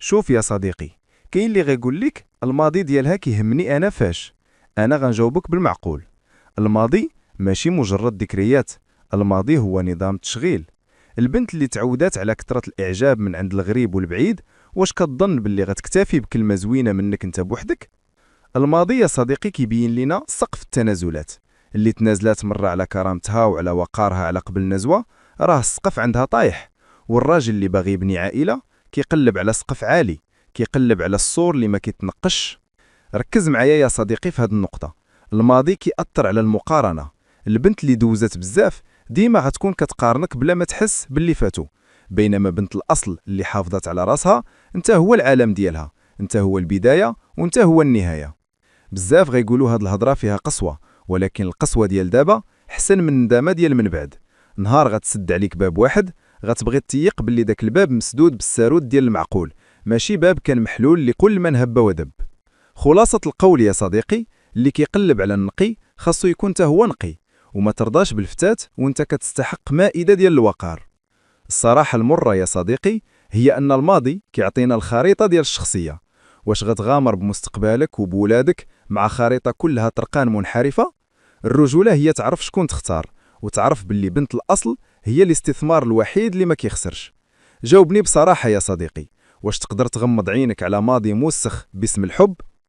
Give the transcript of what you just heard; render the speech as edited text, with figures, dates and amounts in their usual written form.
شوف يا صديقي، كاين اللي غيقول لك الماضي ديالها كيهمني انا فاش. انا غنجاوبك بالمعقول. الماضي ماشي مجرد ذكريات، الماضي هو نظام تشغيل. البنت اللي تعودات على كثرة الاعجاب من عند الغريب والبعيد، واش كتظن باللي غتكتفي بكلمة زوينة منك انت بوحدك؟ الماضي يا صديقي كيبين لنا سقف التنازلات. اللي تنازلات مرة على كرامتها وعلى وقارها على قبل نزوة، راه السقف عندها طايح. والراجل اللي باغي يبني عائلة كيقلب على سقف عالي، كيقلب على السور اللي ما كيتنقش. ركز معايا يا صديقي في هذه النقطة. الماضي كيأثر على المقارنة. البنت اللي دوزت بزاف ديما غتكون كتقارنك بلا ما تحس باللي فاتو، بينما بنت الأصل اللي حافظت على راسها، انت هو العالم ديالها، انت هو البداية وانت هو النهاية. بزاف غيقولوا هاد الهضرة فيها قسوة، ولكن القسوة ديال دابا حسن من الندامة ديال من بعد. نهار غتسد عليك باب واحد، غتبغي تيق باللي داك الباب مسدود بالسارود ديال المعقول، ماشي باب كان محلول لكل من هب ودب. خلاصة القول يا صديقي، اللي كيقلب على النقي خاصو يكون تا هو نقي، وما ترضاش بالفتات وانت كتستحق مائدة ديال الوقار. الصراحة المرة يا صديقي هي أن الماضي كيعطينا الخريطة ديال الشخصية. واش غتغامر بمستقبلك وبولادك مع خريطة كلها طرقان منحرفة؟ الرجولة هي تعرف شكون تختار، وتعرف باللي بنت الأصل هي الاستثمار الوحيد اللي ما كيخسرش. جاوبني بصراحة يا صديقي، واش تقدر تغمض عينك على ماضي موسخ باسم الحب؟